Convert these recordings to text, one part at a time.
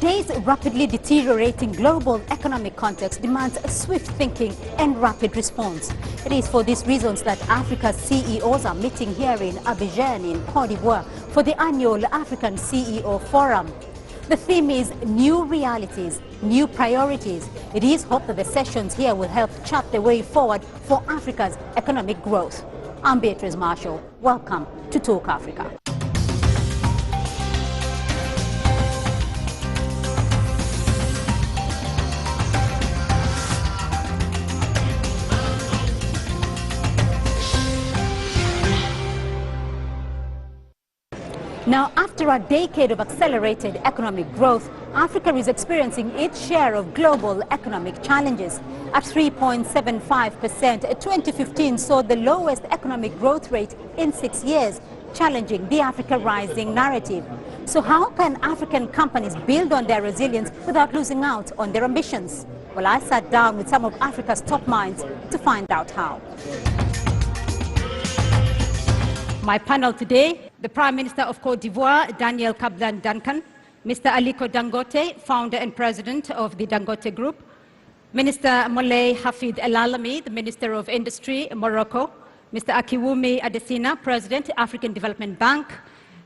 Today's rapidly deteriorating global economic context demands a swift thinking and rapid response. It is for these reasons that Africa's CEOs are meeting here in Abidjan in Côte d'Ivoire for the annual African CEO Forum. The theme is New Realities, New Priorities. It is hoped that the sessions here will help chart the way forward for Africa's economic growth. I'm Beatrice Marshall. Welcome to Talk Africa. Now, after a decade of accelerated economic growth, Africa is experiencing its share of global economic challenges. At 3.75%, 2015 saw the lowest economic growth rate in 6 years, challenging the Africa Rising narrative. So how can African companies build on their resilience without losing out on their ambitions? Well, I sat down with some of Africa's top minds to find out how. My panel today, the Prime Minister of Côte d'Ivoire, Daniel Kablan-Duncan, Mr. Aliko Dangote, founder and president of the Dangote Group, Minister Moulay Hafid El-Alami, the Minister of Industry, Morocco, Mr. Akiwumi Adesina, President, African Development Bank,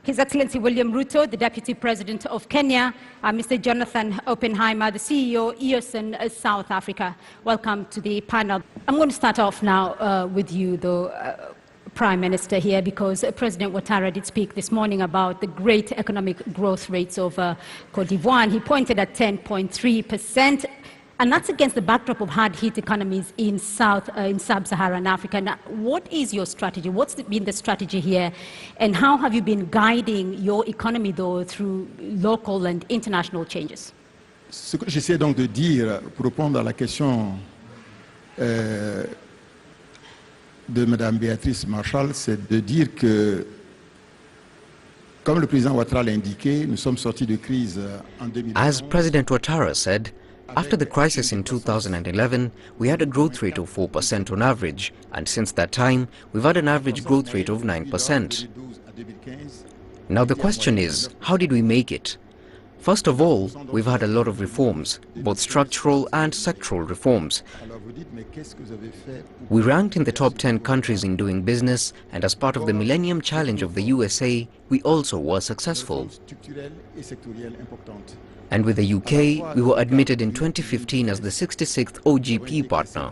His Excellency William Ruto, the Deputy President of Kenya, Mr. Jonathan Oppenheimer, the CEO, Eoson, South Africa. Welcome to the panel. I'm going to start off now with you, though, Prime Minister here, because President Ouattara did speak this morning about the great economic growth rates of Côte d'Ivoire, and he pointed at 10.3%, and that's against the backdrop of hard-hit economies in sub-Saharan Africa. Now, what is your strategy? What's been the strategy here, and how have you been guiding your economy, though, through local and international changes? Ce que j'essaie donc de dire, pour répondre à la question de Mme Béatrice Marshall, c'est de dire que, comme le président Ouattara l'a indiqué, nous sommes sortis de crise en 2011. As President Ouattara said, after the crisis in 2011, we had a growth rate of 4% on average, and since that time, we've had an average growth rate of 9%. Now the question is, how did we make it? First of all, we've had a lot of reforms, both structural and sectoral reforms. We ranked in the top 10 countries in doing business, and as part of the Millennium Challenge of the USA, we also were successful. And with the UK, we were admitted in 2015 as the 66th OGP partner.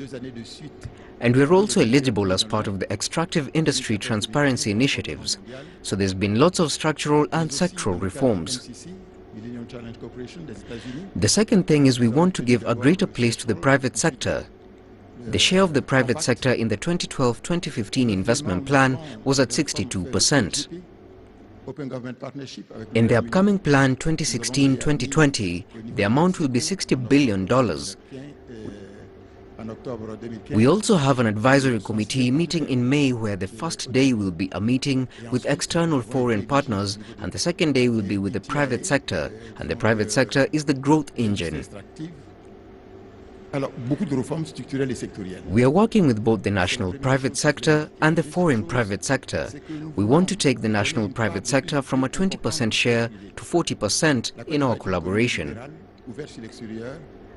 And we're also eligible as part of the Extractive Industry Transparency Initiatives. So there's been lots of structural and sectoral reforms. The second thing is we want to give a greater place to the private sector. The share of the private sector in the 2012-2015 investment plan was at 62%. In the upcoming plan 2016-2020, the amount will be $60 billion. We also have an advisory committee meeting in May, where the first day will be a meeting with external foreign partners and the second day will be with the private sector, and the private sector is the growth engine. We are working with both the national private sector and the foreign private sector. We want to take the national private sector from a 20% share to 40% in our collaboration.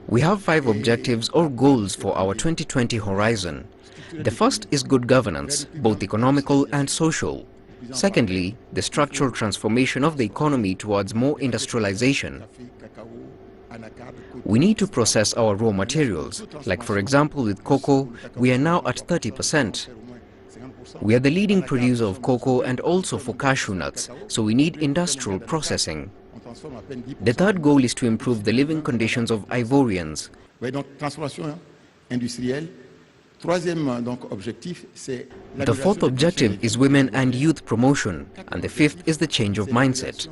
We have 5 objectives or goals for our 2020 horizon. The first is good governance, both economical and social. Secondly, the structural transformation of the economy towards more industrialization. We need to process our raw materials, like for example with cocoa, we are now at 30%. We are the leading producer of cocoa and also for cashew nuts, so we need industrial processing. The third goal is to improve the living conditions of Ivorians. The fourth objective is women and youth promotion, and the fifth is the change of mindset.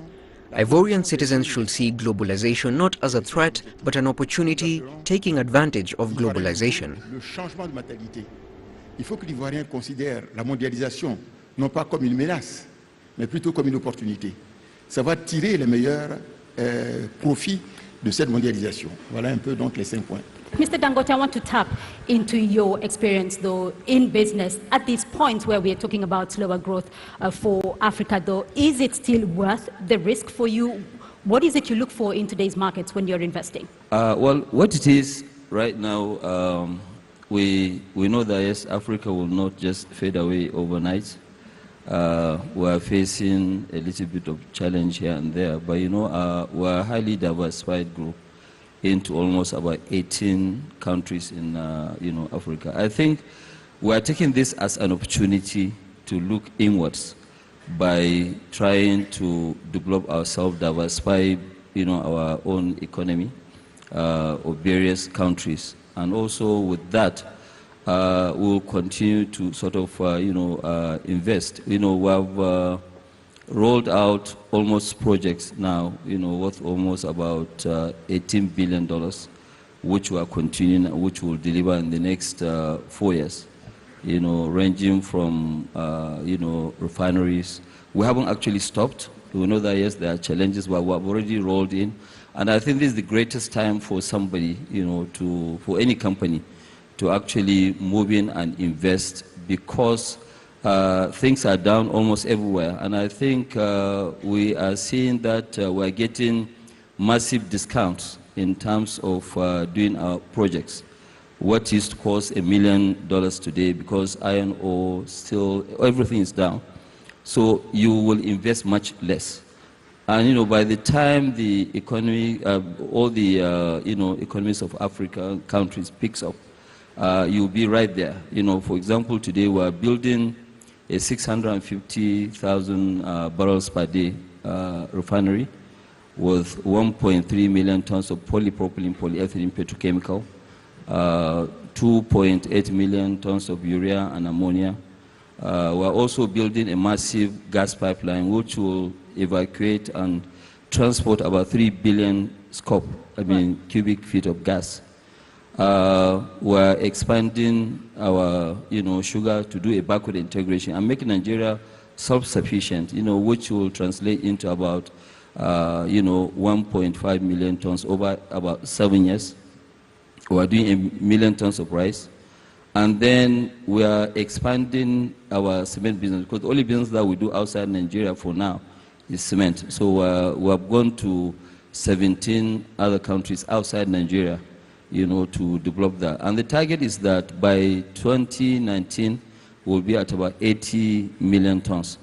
Ivorian citizens should see globalization not as a threat, but an opportunity, taking advantage of globalization. Il faut que l'Ivoirien considère la mondialisation non pas comme une menace, mais plutôt comme une opportunité. Ça va tirer les meilleurs profits de cette mondialisation. Voilà un peu donc les 5 points. Mr. Dangote, I want to tap into your experience, though, in business. At this point where we are talking about slower growth for Africa, though, is it still worth the risk for you? What is it you look for in today's markets when you're investing? Well, what it is right now, we know that yes, Africa will not just fade away overnight. We are facing a little bit of challenge here and there, but you know, we're a highly diversified group into almost about 18 countries in you know, Africa. I think we are taking this as an opportunity to look inwards by trying to develop ourselves, diversify, you know, our own economy of various countries, and also with that, we'll continue to sort of, you know, invest. You know, we have rolled out almost projects now, you know, worth almost about $18 billion, which we are continuing, which will deliver in the next 4 years. You know, ranging from, you know, refineries. We haven't actually stopped. We know that, yes, there are challenges, but we've already rolled in. And I think this is the greatest time for somebody, you know, for any company to actually move in and invest, because things are down almost everywhere. And I think we are seeing that we're getting massive discounts in terms of doing our projects. What used to cost $1 million today, because iron ore still, everything is down. So you will invest much less. And you know, by the time the economy, all the you know, economies of Africa countries picks up, you'll be right there. You know, for example, today we're building a 650,000 barrels per day refinery with 1.3 million tons of polypropylene, polyethylene petrochemical, 2.8 million tons of urea and ammonia. We're also building a massive gas pipeline which will evacuate and transport about 3 billion cubic feet of gas. We're expanding our, you know, sugar to do a backward integration and making Nigeria self-sufficient, you know, which will translate into about, you know, 1.5 million tons over about 7 years. We're doing 1 million tons of rice. And then we are expanding our cement business, because the only business that we do outside Nigeria for now is cement. So we have gone to 17 other countries outside Nigeria, you know, to develop that. And the target is that by 2019, we'll be at about 80 million tons.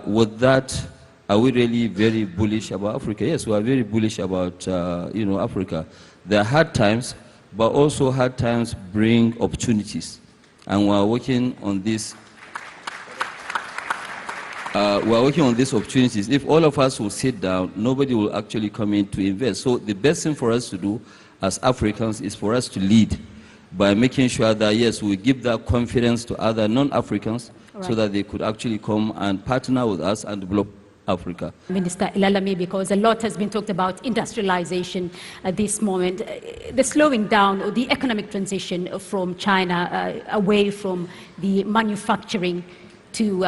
With that, are we really very bullish about Africa? Yes, we are very bullish about, you know, Africa. There are hard times, but also hard times bring opportunities. And we are working on this. We are working on these opportunities. If all of us will sit down, nobody will actually come in to invest. So the best thing for us to do as Africans is for us to lead by making sure that, yes, we give that confidence to other non-Africans, right, so that they could actually come and partner with us and develop Africa. Minister Elalamy, because a lot has been talked about industrialization at this moment, the slowing down or the economic transition from China away from the manufacturing to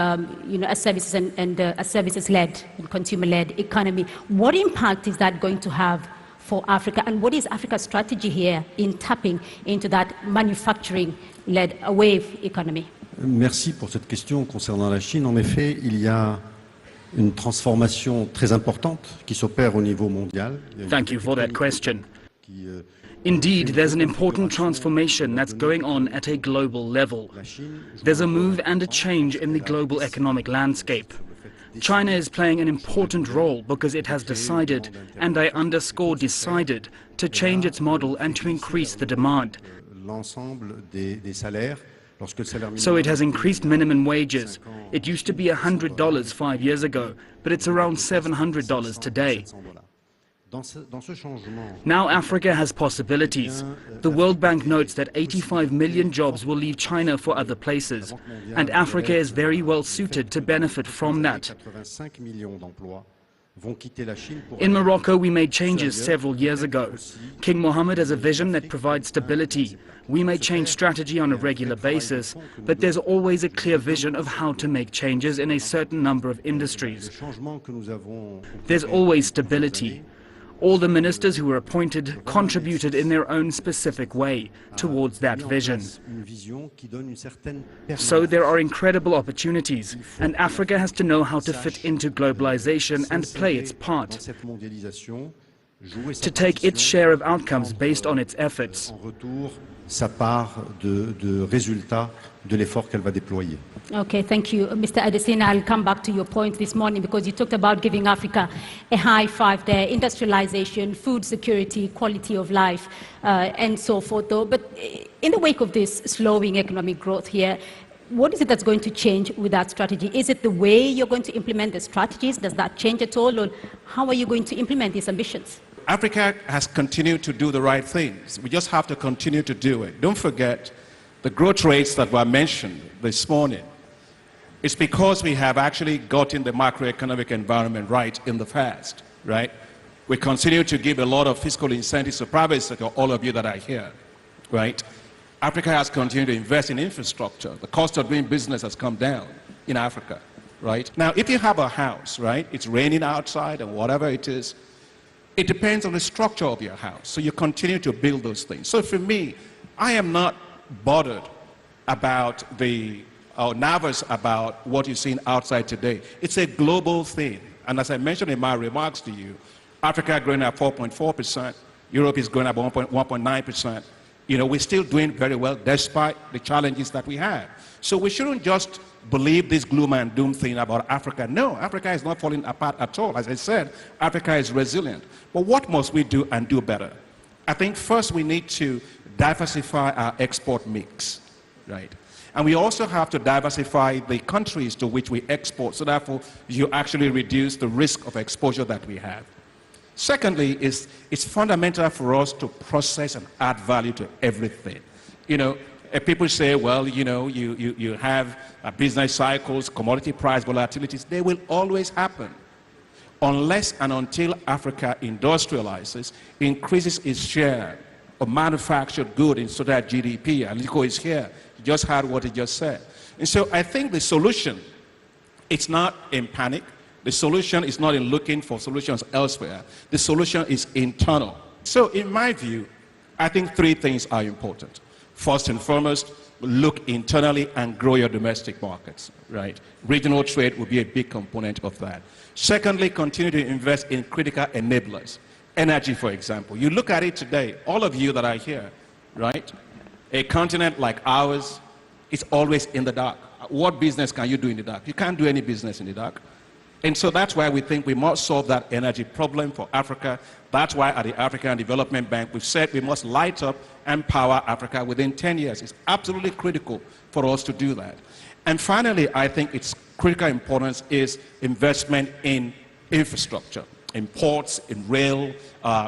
you know, a services and a services-led and consumer-led economy. What impact is that going to have for Africa, and what is Africa's strategy here in tapping into that manufacturing-led wave economy? Merci pour cette question concernant la Chine. En effet, il y a une transformation très importante qui s'opère au niveau mondial. Thank you for that question. Indeed, there's an important transformation that's going on at a global level. There's a move and a change in the global economic landscape. China is playing an important role because it has decided, and I underscore decided, to change its model and to increase the demand. So it has increased minimum wages. It used to be $100 5 years ago, but it's around $700 today. Now Africa has possibilities. The World Bank notes that 85 million jobs will leave China for other places, and Africa is very well suited to benefit from that. In Morocco, we made changes several years ago. King Mohammed has a vision that provides stability. We may change strategy on a regular basis, but there's always a clear vision of how to make changes in a certain number of industries. There's always stability. All the ministers who were appointed contributed in their own specific way towards that vision. So there are incredible opportunities, and Africa has to know how to fit into globalization and play its part, to take its share of outcomes based on its efforts. Sa part de résultats de l'effort qu'elle va déployer. Okay, thank you. Mr. Adesina, I'll come back to your point this morning because you talked about giving Africa a high five there, industrialization, food security, quality of life, and so forth. Though. But in the wake of this slowing economic growth here, what is it that's going to change with that strategy? Is it the way you're going to implement the strategies? Does that change at all? Or how are you going to implement these ambitions? Africa has continued to do the right things. We just have to continue to do it. Don't forget the growth rates that were mentioned this morning. It's because we have actually gotten the macroeconomic environment right in the past, right? We continue to give a lot of fiscal incentives to private sector, all of you that are here, right? Africa has continued to invest in infrastructure. The cost of doing business has come down in Africa, right? Now, if you have a house, right, it's raining outside and whatever it is, it depends on the structure of your house. So you continue to build those things. So for me, I am not bothered about or nervous about what you're seeing outside today. It's a global thing. And as I mentioned in my remarks to you, Africa growing at 4.4%, Europe is growing at 1.9%. You know, we're still doing very well despite the challenges that we have. So we shouldn't just believe this gloom and doom thing about Africa. No, Africa is not falling apart at all. As I said, Africa is resilient. But what must we do and do better? I think first we need to diversify our export mix, right? And we also have to diversify the countries to which we export, so therefore you actually reduce the risk of exposure that we have. Secondly, it's fundamental for us to process and add value to everything. You know, people say, well, you know, you have business cycles, commodity price volatilities. They will always happen unless and until Africa industrializes, increases its share of manufactured goods in total GDP. Aliko is here. You just heard what he just said. And so I think the solution, it's not in panic. The solution is not in looking for solutions elsewhere. The solution is internal. So in my view, I think three things are important. First and foremost, look internally and grow your domestic markets, right? Regional trade will be a big component of that. Secondly, continue to invest in critical enablers. Energy, for example. You look at it today, all of you that are here, right? A continent like ours is always in the dark. What business can you do in the dark? You can't do any business in the dark. And so that's why we think we must solve that energy problem for Africa. That's why at the African Development Bank, we've said we must light up and power Africa within 10 years. It's absolutely critical for us to do that. And finally, I think its critical importance is investment in infrastructure, in ports, in rail,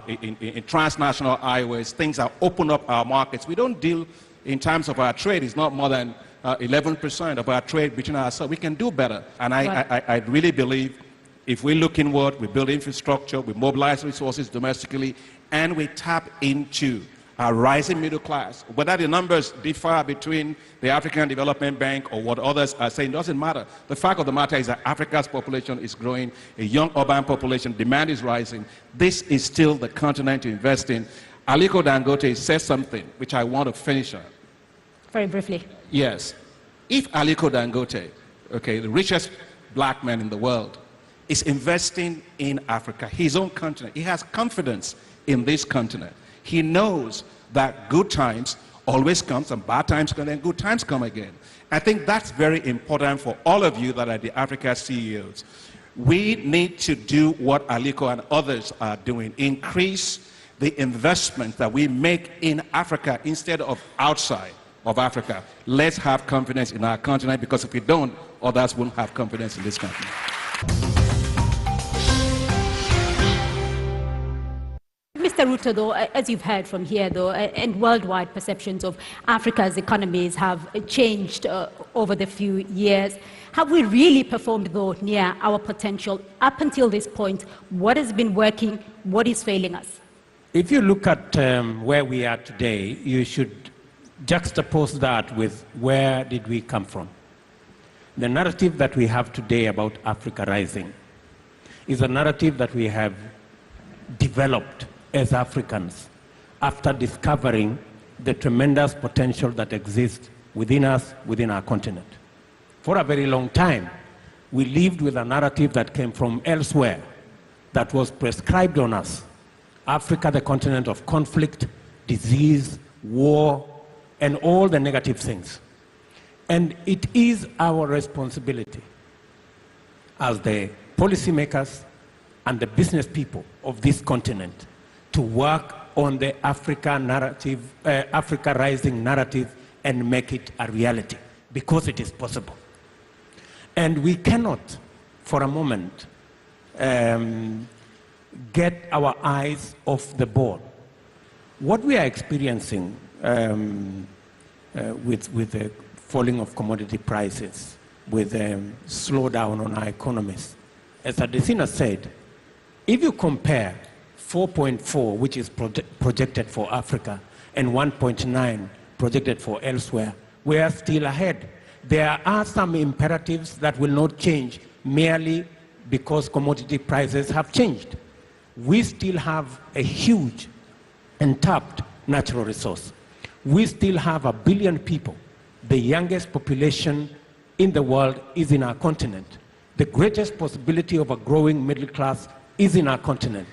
in transnational highways, things that open up our markets. We don't deal in terms of our trade. It's not more than 11% of our trade between ourselves. We can do better. And I really believe if we look inward, we build infrastructure, we mobilize resources domestically, and we tap into our rising middle class. Whether the numbers differ between the African Development Bank or what others are saying doesn't matter. The fact of the matter is that Africa's population is growing, a young urban population, demand is rising. This is still the continent to invest in. Aliko Dangote said something which I want to finish on. Very briefly. Yes. If Aliko Dangote, okay, the richest black man in the world, is investing in Africa, his own continent, he has confidence in this continent. He knows that good times always comes and bad times come and good times come again. I think that's very important for all of you that are the Africa CEOs. We need to do what Aliko and others are doing, increase the investment that we make in Africa instead of outside of Africa. Let's have confidence in our continent, because if we don't, others won't have confidence in this country. Mr. Ruto, though, as you've heard from here, though, and worldwide perceptions of Africa's economies have changed over the few years. Have we really performed, though, near our potential up until this point? What has been working? What is failing us? If you look at where we are today, you should juxtapose that with where did we come from. The narrative that we have today about Africa rising is a narrative that we have developed as Africans after discovering the tremendous potential that exists within us, within our continent. For a very long time, we lived with a narrative that came from elsewhere, that was prescribed on us. Africa, the continent of conflict, disease, war, and all the negative things. And it is our responsibility as the policymakers and the business people of this continent to work on the Africa narrative, Africa Rising narrative, and make it a reality, because it is possible. And we cannot, for a moment, get our eyes off the ball. What we are experiencing with the falling of commodity prices, with a slowdown on our economies, as Adesina said, if you compare 4.4, which is projected for Africa, and 1.9 projected for elsewhere, we are still ahead. There are some imperatives that will not change merely because commodity prices have changed. We still have a huge untapped natural resource. We still have 1 billion people. The youngest population in the world is in our continent. The greatest possibility of a growing middle class is in our continent.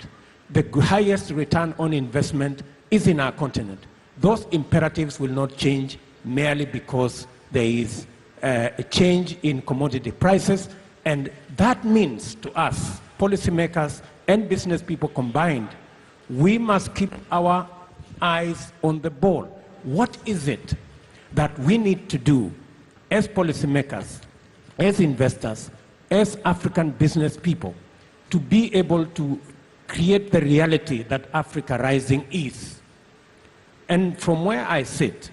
The highest return on investment is in our continent. Those imperatives will not change merely because there is a change in commodity prices, and that means to us, policymakers and business people combined, we must keep our eyes on the ball. What is it that we need to do as policymakers, as investors, as African business people, to be able to create the reality that Africa Rising is? And from where I sit,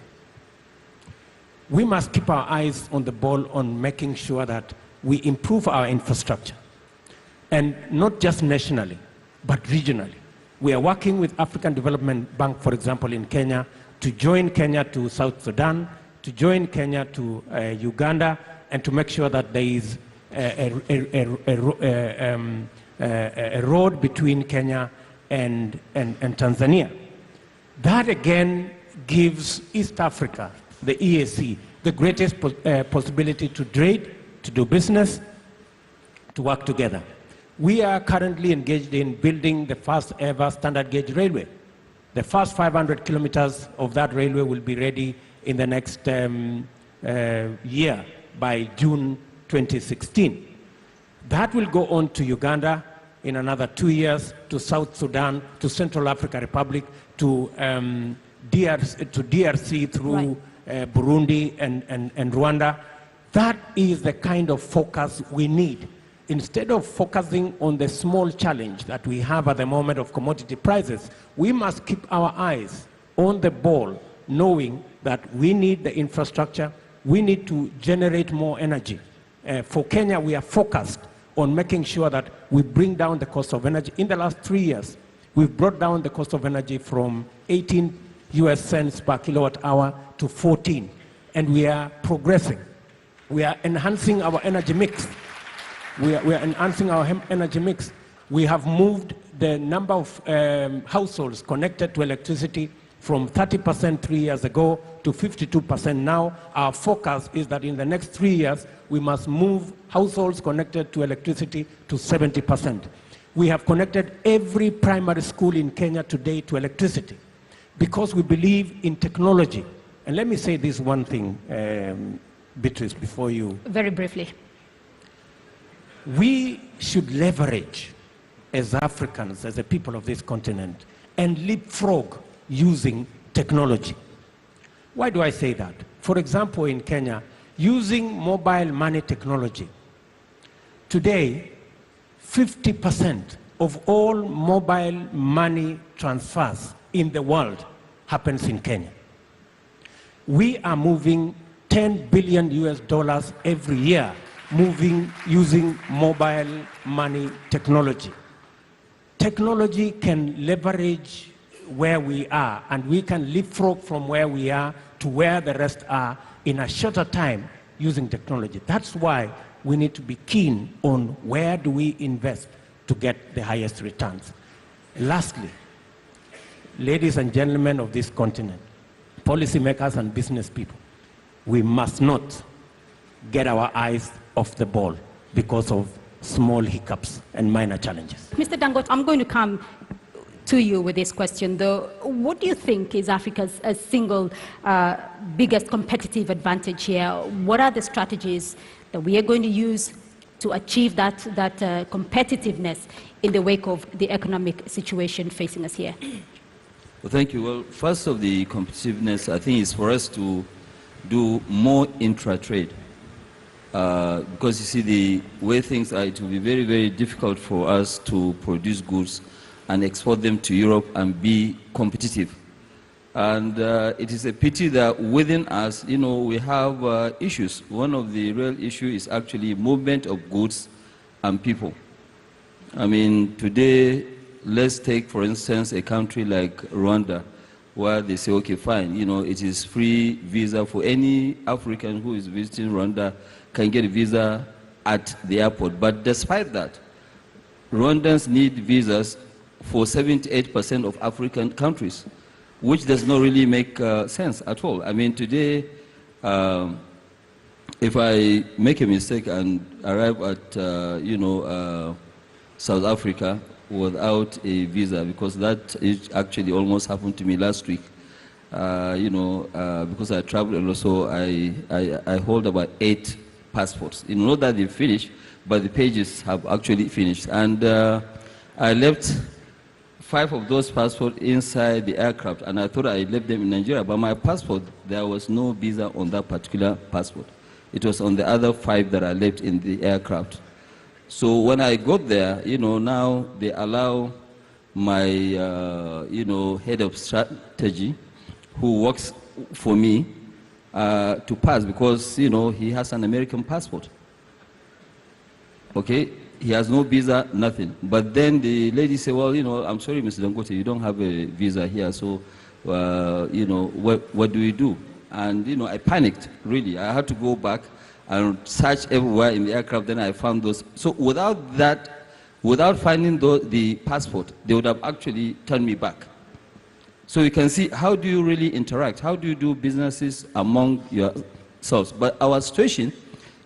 we must keep our eyes on the ball on making sure that we improve our infrastructure. And not just nationally, but regionally. We are working with African Development Bank, for example, in Kenya, to join Kenya to South Sudan, to join Kenya to Uganda, and to make sure that there is a road between Kenya and Tanzania. That again gives East Africa, the EAC, the greatest possibility to trade, to do business, to work together. We are currently engaged in building the first ever standard gauge railway. The first 500 kilometers of that railway will be ready in the next year, by June 2016. That will go on to Uganda in another 2 years, to South Sudan, to Central African Republic, to DRC through Burundi and Rwanda. That is the kind of focus we need. Instead of focusing on the small challenge that we have at the moment of commodity prices, we must keep our eyes on the ball, knowing that we need the infrastructure, we need to generate more energy. For Kenya, we are focused on making sure that we bring down the cost of energy. In the last 3 years, we've brought down the cost of energy from 18 US cents per kilowatt hour to 14, and we are progressing. We are enhancing our energy mix. We are enhancing our energy mix. We have moved the number of households connected to electricity from 30% 3 years ago to 52% now. Our focus is that in the next 3 years, we must move households connected to electricity to 70%. We have connected every primary school in Kenya today to electricity because we believe in technology. And let me say this one thing, Beatrice, before you... Very briefly. We should leverage, as Africans, as a people of this continent, and leapfrog using technology. Why do I say that? For example, in Kenya, using mobile money technology. Today, 50% of all mobile money transfers in the world happens in Kenya. We are moving $10 billion US every year using mobile money technology. Technology can leverage where we are, and we can leapfrog from where we are to where the rest are in a shorter time using technology. That's why we need to be keen on where do we invest to get the highest returns. Lastly, ladies and gentlemen of this continent, policymakers and business people, we must not get our eyes off the ball because of small hiccups and minor challenges. Mr. Dangote, I'm going to come to you with this question, though. What do you think is Africa's single biggest competitive advantage here? What are the strategies that we are going to use to achieve that competitiveness in the wake of the economic situation facing us here? Well, thank you. Well, first of the competitiveness, I think, is for us to do more intra-trade. Because you see, the way things are, it will be very, very difficult for us to produce goods and export them to Europe and be competitive. And it is a pity that within us, we have issues. One of the real issues is actually movement of goods and people. I mean, today, let's take, for instance, a country like Rwanda, where they say, okay, fine, it is free visa for any African who is visiting Rwanda can get a visa at the airport. But despite that, Rwandans need visas for 78% of African countries, which does not really make sense at all. I mean, today, if I make a mistake and arrive at, South Africa without a visa, because that actually almost happened to me last week, because I traveled and also I hold about 8 passports. Not that they finished, but the pages have actually finished. And I left 5 of those passports inside the aircraft, and I thought I left them in Nigeria, but my passport, there was no visa on that particular passport. It was on the other 5 that I left in the aircraft. So when I got there, now they allow my, head of strategy, who works for me, to pass because, he has an American passport. Okay? He has no visa, nothing. But then the lady said, well, I'm sorry, Mr. Dangote, you don't have a visa here, so, what do we do? And, I panicked, really. I had to go back and search everywhere in the aircraft, then I found those. So without that, without finding the passport, they would have actually turned me back. So you can see, how do you really interact? How do you do businesses among yourselves? But our situation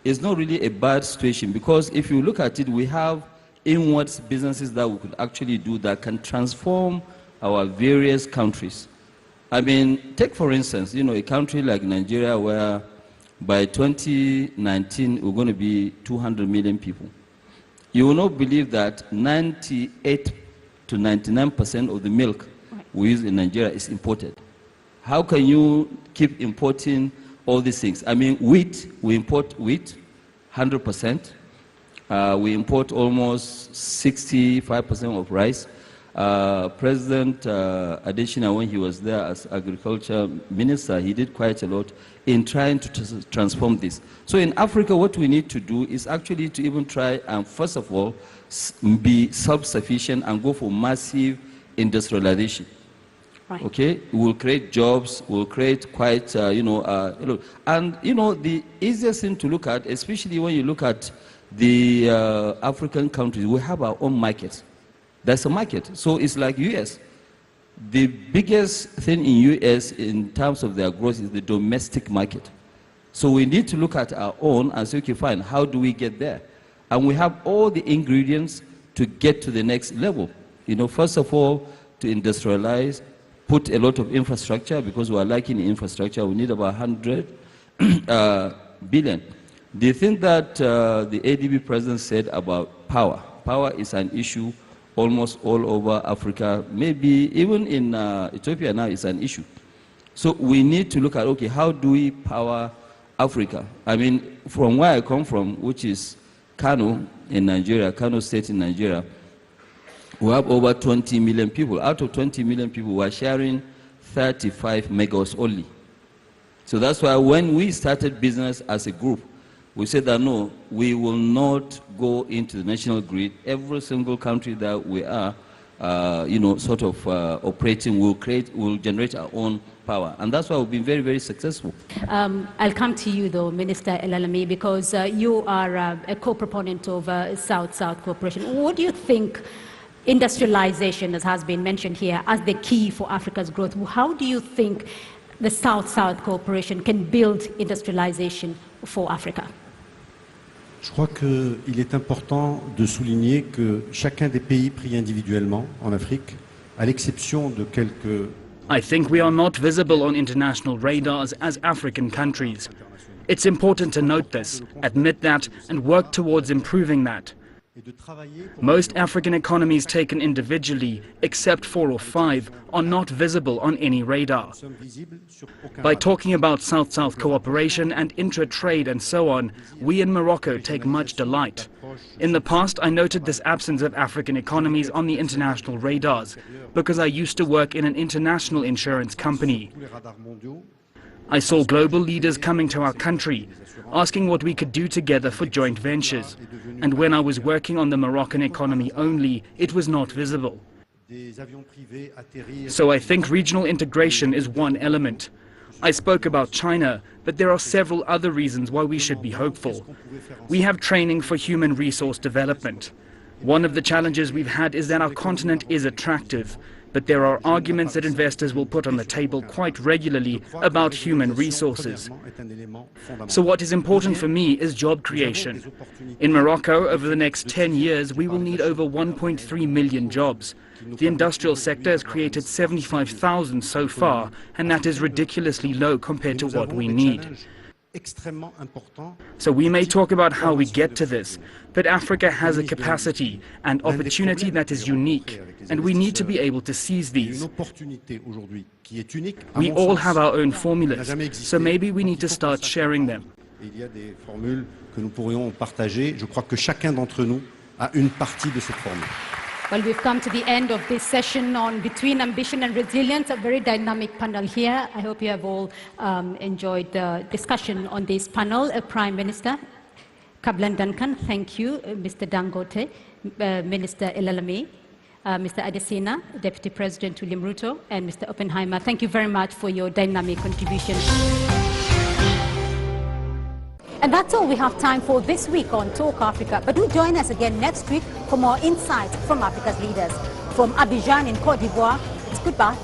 is not really a bad situation, because if you look at it, we have inwards businesses that we could actually do that can transform our various countries. I mean, take for instance, a country like Nigeria, where by 2019, we're going to be 200 million people. You will not believe that 98 to 99% of the milk we use in Nigeria is imported. How can you keep importing all these things? I mean, wheat, we import wheat, 100%. We import almost 65% of rice. President Adesina, when he was there as agriculture minister, he did quite a lot in trying to transform this. So in Africa, what we need to do is actually to even try and, first of all, be self-sufficient and go for massive industrialization. Right. Okay, we'll create jobs, we'll create quite, and the easiest thing to look at, especially when you look at the African countries, we have our own markets. That's a market. So it's like US. The biggest thing in US in terms of their growth is the domestic market. So we need to look at our own and say, okay, fine, how do we get there? And we have all the ingredients to get to the next level. First of all, to industrialize, put a lot of infrastructure, because we are lacking in infrastructure. We need about 100 billion. Do you think that the ADB president said about power? Power is an issue almost all over Africa. Maybe even in Ethiopia now it's an issue. So we need to look at, okay, how do we power Africa? I mean, from where I come from, which is Kano in Nigeria, Kano State in Nigeria, we have over 20 million people. Out of 20 million people, we are sharing 35 megawatts only. So that's why when we started business as a group, we said that no, we will not go into the national grid. Every single country that we are, operating, will generate our own power. And that's why we've been very, very successful. I'll come to you, though, Minister Elalamy, because you are a co-proponent of South-South cooperation. What do you think industrialization, as has been mentioned here, as the key for Africa's growth. How do you think the South-South cooperation can build industrialization for Africa? Je crois qu'il est important de souligner que chacun des pays pris individuellement en Afrique, à l'exception de quelques... I think we are not visible on international radars as African countries. It's important to note this, admit that, and work towards improving that. Most African economies taken individually, except 4 or 5, are not visible on any radar. By talking about South-South cooperation and intra-trade and so on, we in Morocco take much delight. In the past, I noted this absence of African economies on the international radars, because I used to work in an international insurance company. I saw global leaders coming to our country, asking what we could do together for joint ventures. And when I was working on the Moroccan economy only, it was not visible. So I think regional integration is one element. I spoke about China, but there are several other reasons why we should be hopeful. We have training for human resource development. One of the challenges we've had is that our continent is attractive, but there are arguments that investors will put on the table quite regularly about human resources. So what is important for me is job creation. In Morocco, over the next 10 years, we will need over 1.3 million jobs. The industrial sector has created 75,000 so far, and that is ridiculously low compared to what we need. So we may talk about how we get to this, but Africa has a capacity and opportunity that is unique, and we need to be able to seize these. We all have our own formulas, so maybe we need to start sharing them. Il y a des formules que nous pourrions partager. Je crois que chacun d'entre nous a une partie de cette formule. Well, we've come to the end of this session on Between Ambition and Resilience, a very dynamic panel here. I hope you have all enjoyed the discussion on this panel. Prime Minister Kablan Duncan, thank you. Mr. Dangote, Minister Elalame, Mr. Adesina, Deputy President William Ruto, and Mr. Oppenheimer, thank you very much for your dynamic contribution. And that's all we have time for this week on Talk Africa. But do join us again next week for more insights from Africa's leaders. From Abidjan in Côte d'Ivoire, it's goodbye.